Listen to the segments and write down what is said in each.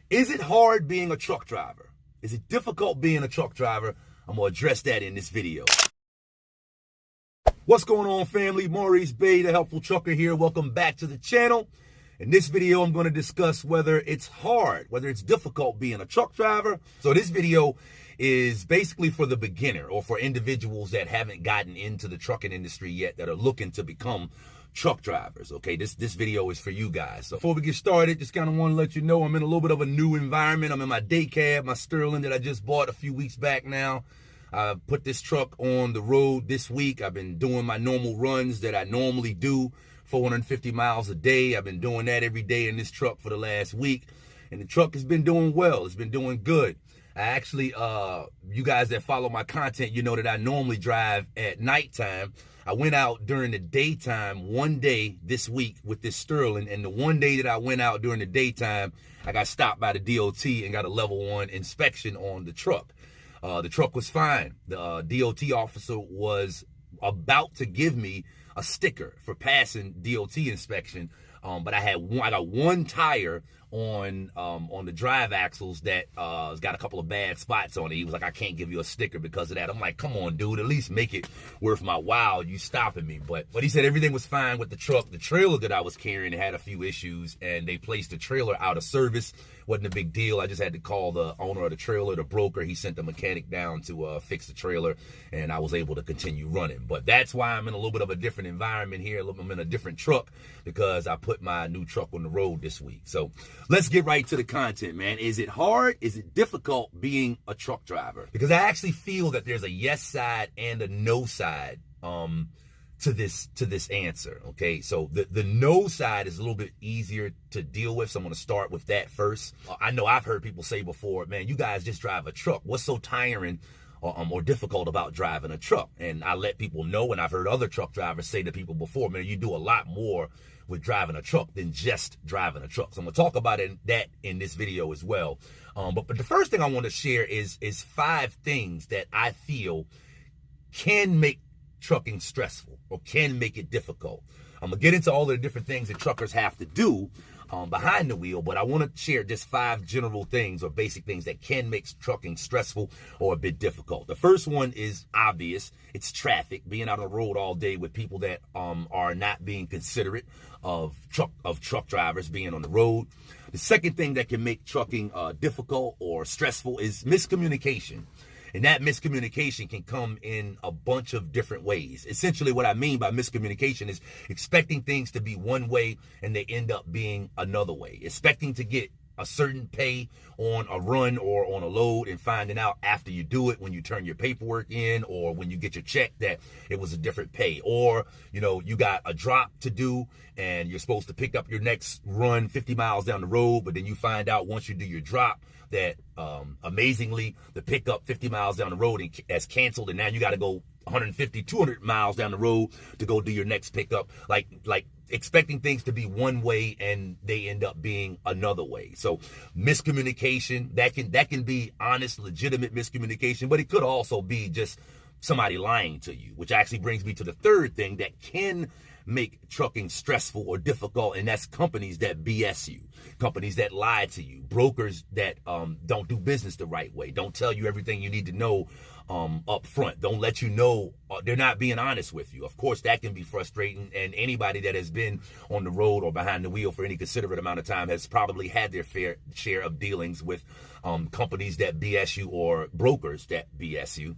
Is it hard being a truck driver? Is it difficult being a truck driver? I'm going to address that in this video. What's going on, family? Maurice Bay, the Helpful Trucker here. Welcome back to the channel. In this video, I'm going to discuss whether it's hard, whether it's difficult being a truck driver. So this video is basically for the beginner or for individuals that haven't gotten into the trucking industry yet that are looking to become truck drivers. Okay, this video is for you guys. So before we get started, just kind of want to let you know I'm in a little bit of a new environment. I'm in my day cab, my Sterling that I just bought a few weeks back now. I put this truck on the road this week. I've been doing my normal runs that I normally do, 450 miles a day. I've been doing that every day in this truck for the last week. And the truck has been doing well. It's been doing good. I actually, you guys that follow my content, you know that I normally drive at nighttime. I went out during the daytime one day this week with this Sterling, and the one day that I went out during the daytime, I got stopped by the DOT and got a level 1 inspection on the truck. The truck was fine. The DOT officer was about to give me a sticker for passing DOT inspection, but I got one tire on the drive axles that has got a couple of bad spots on it. He was like, I can't give you a sticker because of that. I'm like, come on, dude, at least make it worth my while, you stopping me. But he said everything was fine with the truck. The trailer that I was carrying had a few issues, and they placed the trailer out of service. Wasn't a big deal. I just had to call the owner of the trailer, the broker. He sent the mechanic down to fix the trailer, and I was able to continue running. But that's why I'm in a little bit of a different environment here. I'm in a different truck because I put my new truck on the road this week. So let's get right to the content, man. Is it hard? Is it difficult being a truck driver? Because I actually feel that there's a yes side and a no side to this answer. Okay, so the no side is a little bit easier to deal with, so I'm going to start with that first. I know I've heard people say before, man, you guys just drive a truck. What's so tiring or difficult about driving a truck? And I let people know, and I've heard other truck drivers say to people before, man, you do a lot more with driving a truck than just driving a truck. So I'm going to talk about that in this video as well. But the first thing I want to share is 5 things that I feel can make trucking stressful or can make it difficult. I'm gonna get into all the different things that truckers have to do behind the wheel, but I want to share just 5 general things or basic things that can make trucking stressful or a bit difficult. The first one is obvious. It's traffic. Being out on the road all day with people that are not being considerate of truck drivers being on the road. The second thing that can make trucking difficult or stressful is miscommunication. And that miscommunication can come in a bunch of different ways. Essentially, what I mean by miscommunication is expecting things to be one way and they end up being another way. Expecting to get a certain pay on a run or on a load and finding out after you do it, when you turn your paperwork in or when you get your check, that it was a different pay. Or, you know, you got a drop to do and you're supposed to pick up your next run 50 miles down the road, but then you find out once you do your drop that amazingly the pickup 50 miles down the road has canceled, and now you got to go 150, 200 miles down the road to go do your next pickup. Like expecting things to be one way and they end up being another way. So miscommunication, that can be honest, legitimate miscommunication, but it could also be just somebody lying to you, which actually brings me to the third thing that can make trucking stressful or difficult, and that's companies that BS you, companies that lie to you, brokers that don't do business the right way, don't tell you everything you need to know up front, don't let you know, they're not being honest with you. Of course, that can be frustrating, and anybody that has been on the road or behind the wheel for any considerate amount of time has probably had their fair share of dealings with companies that BS you or brokers that BS you.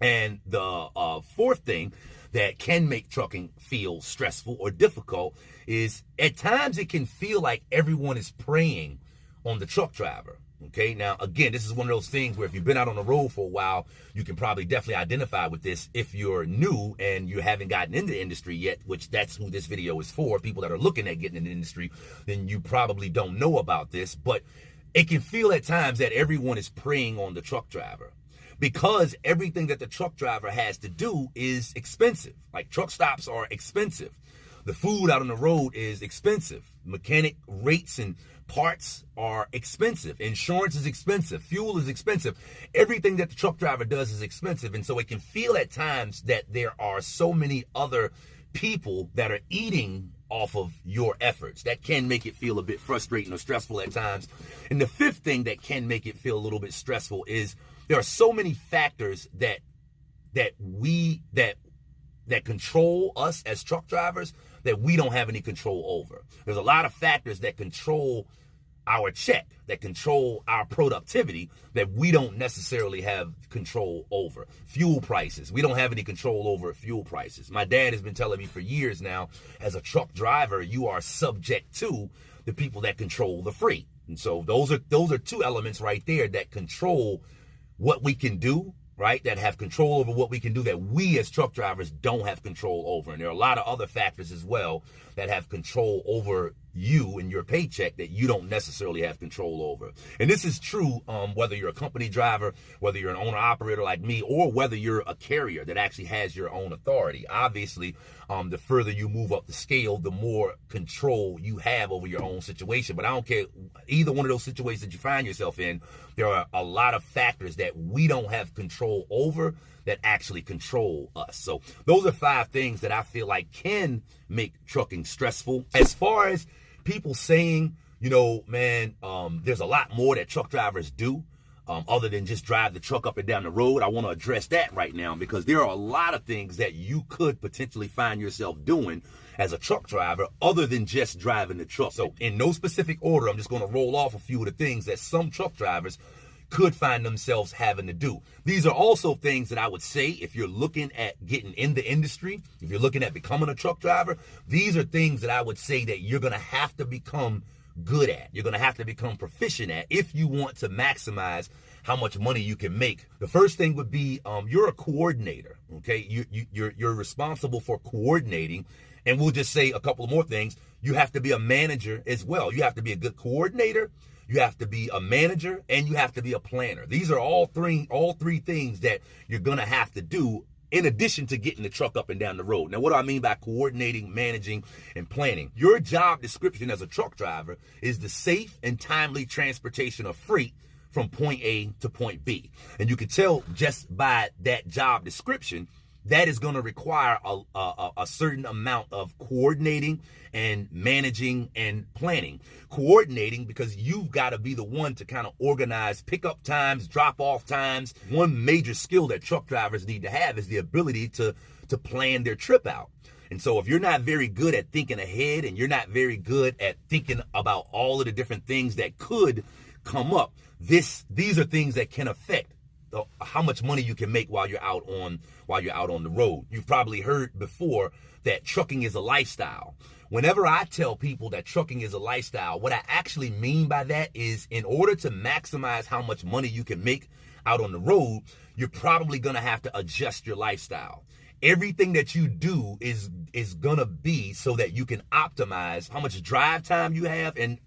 And the fourth thing that can make trucking feel stressful or difficult is at times it can feel like everyone is preying on the truck driver. Okay, now again, this is one of those things where if you've been out on the road for a while, you can probably definitely identify with this. If you're new and you haven't gotten into the industry yet, which that's who this video is for, people that are looking at getting in the industry, then you probably don't know about this. But it can feel at times that everyone is preying on the truck driver, because everything that the truck driver has to do is expensive. Like, truck stops are expensive. The food out on the road is expensive. Mechanic rates and parts are expensive. Insurance is expensive. Fuel is expensive. Everything that the truck driver does is expensive. And so it can feel at times that there are so many other people that are eating off of your efforts. That can make it feel a bit frustrating or stressful at times. And the fifth thing that can make it feel a little bit stressful is there are so many factors that control us as truck drivers that we don't have any control over. There's a lot of factors that control our check, that control our productivity, that we don't necessarily have control over. Fuel prices. We don't have any control over fuel prices. My dad has been telling me for years now, as a truck driver, you are subject to the people that control the freight. And so those are two elements right there that control what we can do, right? That have control over what we can do that we as truck drivers don't have control over. And there are a lot of other factors as well that have control over you and your paycheck that you don't necessarily have control over. And this is true whether you're a company driver, whether you're an owner operator like me, or whether you're a carrier that actually has your own authority. Obviously, the further you move up the scale, the more control you have over your own situation. But I don't care either one of those situations that you find yourself in, there are a lot of factors that we don't have control over that actually control us. So those are 5 things that I feel like can make trucking stressful. As far as people saying, you know, man, there's a lot more that truck drivers do other than just drive the truck up and down the road. I want to address that right now because there are a lot of things that you could potentially find yourself doing as a truck driver other than just driving the truck. So in no specific order, I'm just going to roll off a few of the things that some truck drivers could find themselves having to do. These are also things that I would say if you're looking at getting in the industry, if you're looking at becoming a truck driver, these are things that I would say that you're going to have to become good at. You're going to have to become proficient at if you want to maximize how much money you can make. The first thing would be you're a coordinator, okay? You're responsible for coordinating. And we'll just say a couple of more things. You have to be a manager as well. You have to be a good coordinator. You have to be a manager, and you have to be a planner. These are all three things that you're going to have to do in addition to getting the truck up and down the road. Now, what do I mean by coordinating, managing, and planning? Your job description as a truck driver is the safe and timely transportation of freight from point A to point B. And you can tell just by that job description that is going to require a certain amount of coordinating and managing and planning. Coordinating because you've got to be the one to kind of organize pickup times, drop off times. One major skill that truck drivers need to have is the ability to plan their trip out. And so if you're not very good at thinking ahead and you're not very good at thinking about all of the different things that could come up, these are things that can affect how much money you can make while you're out on the road. You've probably heard before that trucking is a lifestyle. Whenever I tell people that trucking is a lifestyle, what I actually mean by that is in order to maximize how much money you can make out on the road, you're probably going to have to adjust your lifestyle. Everything that you do is going to be so that you can optimize how much drive time you have and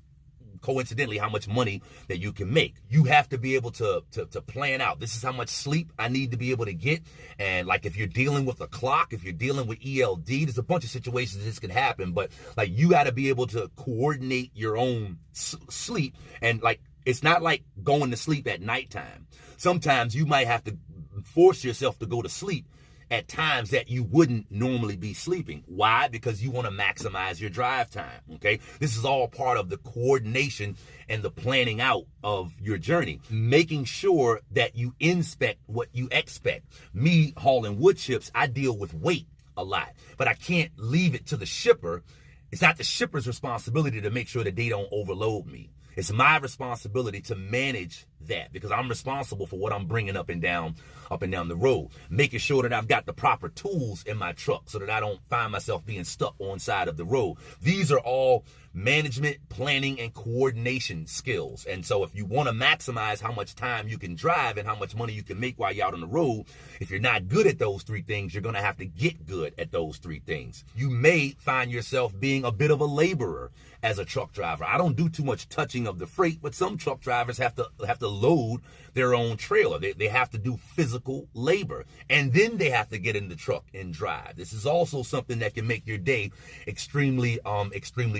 coincidentally how much money that you can make. You have to be able to plan out. This is how much sleep I need to be able to get. And like if you're dealing with a clock, if you're dealing with ELD, there's a bunch of situations this can happen, but like you got to be able to coordinate your own sleep. And like it's not like going to sleep at nighttime. Sometimes you might have to force yourself to go to sleep at times that you wouldn't normally be sleeping. Why? Because you want to maximize your drive time, okay? This is all part of the coordination and the planning out of your journey. Making sure that you inspect what you expect. Me hauling wood chips, I deal with weight a lot, but I can't leave it to the shipper. It's not the shipper's responsibility to make sure that they don't overload me. It's my responsibility to manage that because I'm responsible for what I'm bringing up and down the road, making sure that I've got the proper tools in my truck so that I don't find myself being stuck on side of the road. These are all management, planning, and coordination skills. And so if you want to maximize how much time you can drive and how much money you can make while you're out on the road, if you're not good at those 3 things, you're going to have to get good at those 3 things. You may find yourself being a bit of a laborer as a truck driver. I don't do too much touching of the freight, but some truck drivers have to load their own trailer. They have to do physical labor, and then they have to get in the truck and drive. This is also something that can make your day extremely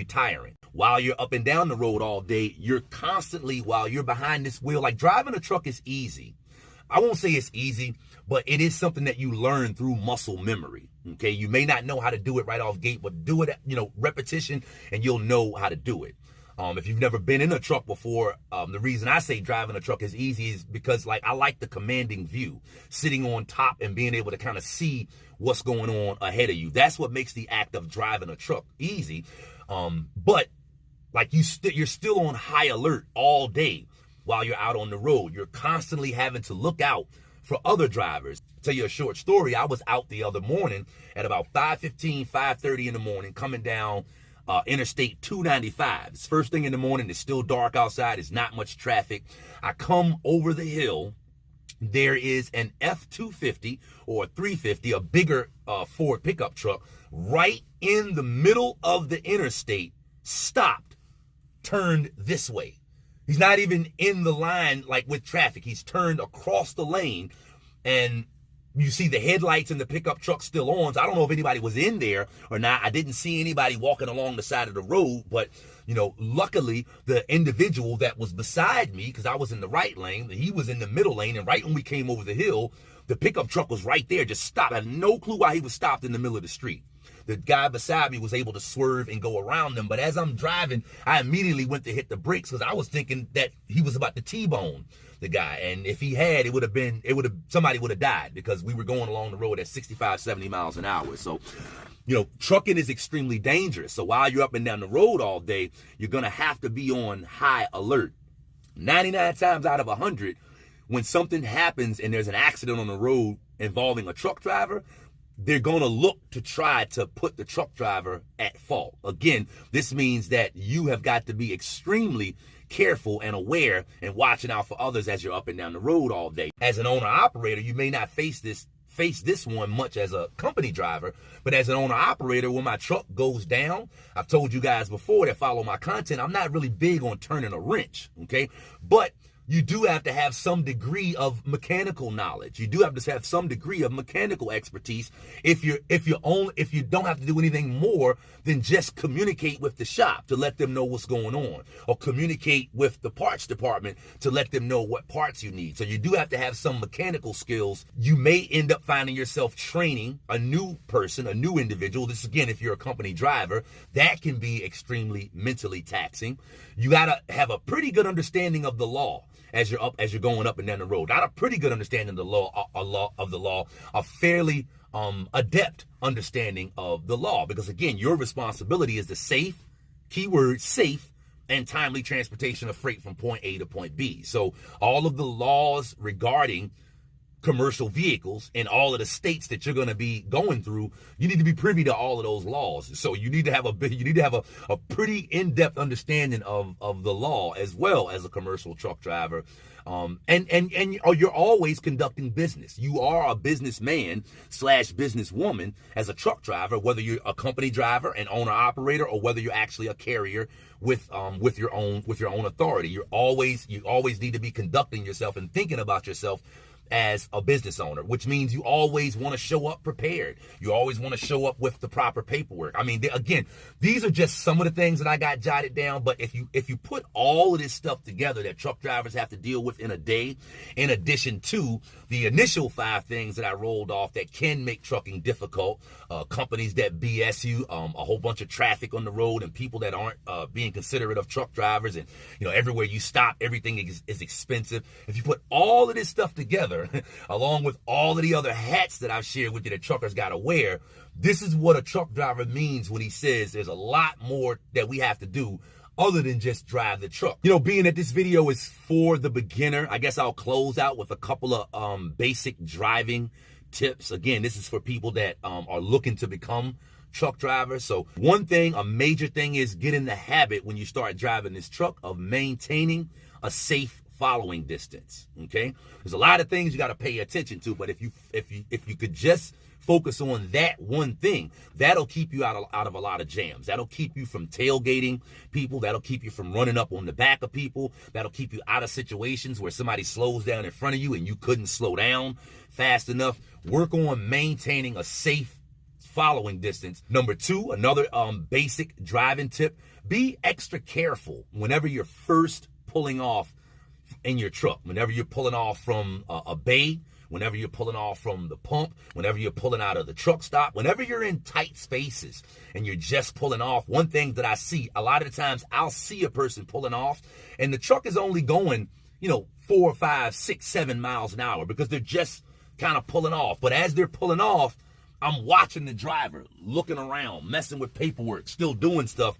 tiring. While you're up and down the road all day, you're constantly, while you're behind this wheel, like driving a truck is easy. I won't say it's easy, but it is something that you learn through muscle memory. Okay, you may not know how to do it right off gate, but do it, repetition, and you'll know how to do it. If you've never been in a truck before, the reason I say driving a truck is easy is because I like the commanding view, sitting on top and being able to kind of see what's going on ahead of you. That's what makes the act of driving a truck easy. But you're still on high alert all day while you're out on the road. You're constantly having to look out for other drivers. To tell you a short story, I was out the other morning at about 5:15, 5:30 in the morning, coming down Interstate 295. It's first thing in the morning. It's still dark outside. It's not much traffic. I come over the hill. There is an F-250 or a 350, a bigger Ford pickup truck, right in the middle of the interstate, stopped, turned this way. He's not even in the line with traffic. He's turned across the lane, and you see the headlights and the pickup truck still on. So I don't know if anybody was in there or not. I didn't see anybody walking along the side of the road, but luckily the individual that was beside me, because I was in the right lane, he was in the middle lane, and right when we came over the hill, the pickup truck was right there, just stopped. I had no clue why he was stopped in the middle of the street. The guy beside me was able to swerve and go around them, but as I'm driving, I immediately went to hit the brakes because I was thinking that he was about to T-bone the guy, and if he had, somebody would have died, because we were going along the road at 65, 70 miles an hour. So, trucking is extremely dangerous. So while you're up and down the road all day, you're going to have to be on high alert. 99 times out of 100, when something happens and there's an accident on the road involving a truck driver, they're going to look to try to put the truck driver at fault. Again, this means that you have got to be extremely careful and aware and watching out for others as you're up and down the road all day. As an owner-operator, you may not face this one much as a company driver, but as an owner-operator, when my truck goes down, I've told you guys before that follow my content, I'm not really big on turning a wrench, okay? But you do have to have some degree of mechanical knowledge. You do have to have some degree of mechanical expertise if you don't have to do anything more than just communicate with the shop to let them know what's going on, or communicate with the parts department to let them know what parts you need. So you do have to have some mechanical skills. You may end up finding yourself training a new person, a new individual. This, again, if you're a company driver, that can be extremely mentally taxing. You got to have a pretty good understanding of the law as you're going up and down the road. Not a pretty good understanding of the law, a fairly adept understanding of the law, because again, your responsibility is the safe, keyword safe, and timely transportation of freight from point A to point B. So all of the laws regarding commercial vehicles in all of the states that you're going to be going through, you need to be privy to all of those laws. So you need to have a pretty in-depth understanding of the law as well as a commercial truck driver. And you're always conducting business. You are a businessman / businesswoman as a truck driver, whether you're a company driver, an owner operator, or whether you're actually a carrier with your own authority. You always need to be conducting yourself and thinking about yourself as a business owner, which means you always want to show up prepared. You always want to show up with the proper paperwork. I mean, again, these are just some of the things that I got jotted down, but if you put all of this stuff together that truck drivers have to deal with in a day, in addition to the initial 5 things that I rolled off that can make trucking difficult, companies that BS you, a whole bunch of traffic on the road, and people that aren't being considerate of truck drivers, and everywhere you stop, everything is expensive. If you put all of this stuff together, along with all of the other hats that I've shared with you that truckers got to wear, this is what a truck driver means when he says there's a lot more that we have to do other than just drive the truck. Being that this video is for the beginner, I guess I'll close out with a couple of basic driving tips. Again, this is for people that are looking to become truck drivers. So a major thing is get in the habit when you start driving this truck of maintaining a safe following distance. Okay, there's a lot of things you got to pay attention to, but if you could just focus on that one thing, that'll keep you out of a lot of jams. That'll keep you from tailgating people. That'll keep you from running up on the back of people. That'll keep you out of situations where somebody slows down in front of you and you couldn't slow down fast enough. Work on maintaining a safe following distance. Number 2, another basic driving tip: be extra careful whenever you're first pulling off in your truck. Whenever you're pulling off from a bay, whenever you're pulling off from the pump, whenever you're pulling out of the truck stop, whenever you're in tight spaces and you're just pulling off, one thing that I see a lot of the times, I'll see a person pulling off and the truck is only going, 4, 5, 6, 7 miles an hour because they're just kind of pulling off. But as they're pulling off, I'm watching the driver, looking around, messing with paperwork, still doing stuff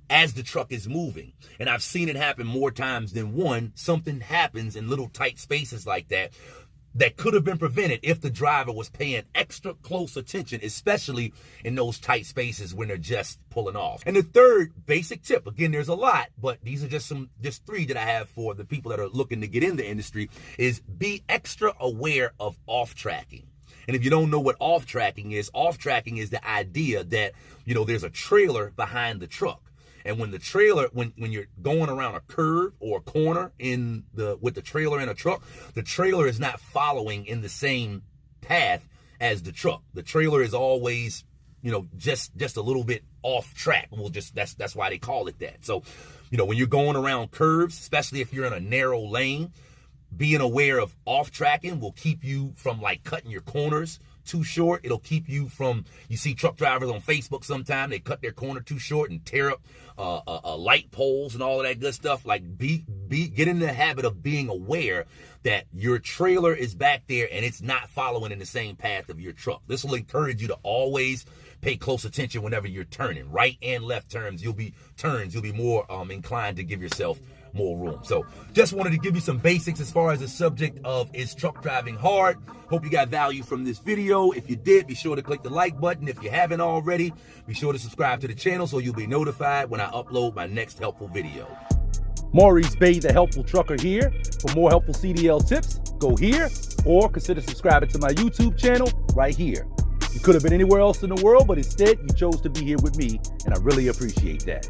as the truck is moving. And I've seen it happen more times than one. Something happens in little tight spaces like that could have been prevented if the driver was paying extra close attention, especially in those tight spaces when they're just pulling off. And the third basic tip, again, there's a lot, but these are just 3 that I have for the people that are looking to get in the industry, is be extra aware of off-tracking. And if you don't know what off-tracking is the idea that, there's a trailer behind the truck. And when the trailer, when you're going around a curve or a corner with the trailer in a truck, the trailer is not following in the same path as the truck. The trailer is always, just a little bit off track. That's why they call it that. So, when you're going around curves, especially if you're in a narrow lane, being aware of off tracking will keep you from cutting your corners too short. It'll keep you from, you see truck drivers on Facebook sometimes, they cut their corner too short and tear up light poles and all of that good stuff. Get in the habit of being aware that your trailer is back there and it's not following in the same path of your truck. This will encourage you to always pay close attention whenever you're turning. Right and left turns, you'll be more inclined to give yourself more room. So just wanted to give you some basics as far as the subject of, is truck driving hard? Hope you got value from this video. If you did, be sure to click the like button. If you haven't already, be sure to subscribe to the channel so you'll be notified when I upload my next helpful video. Maurice Bay, the Helpful Trucker here. For more helpful CDL tips, go here or consider subscribing to my YouTube channel right here. You could have been anywhere else in the world, but instead you chose to be here with me, and I really appreciate that.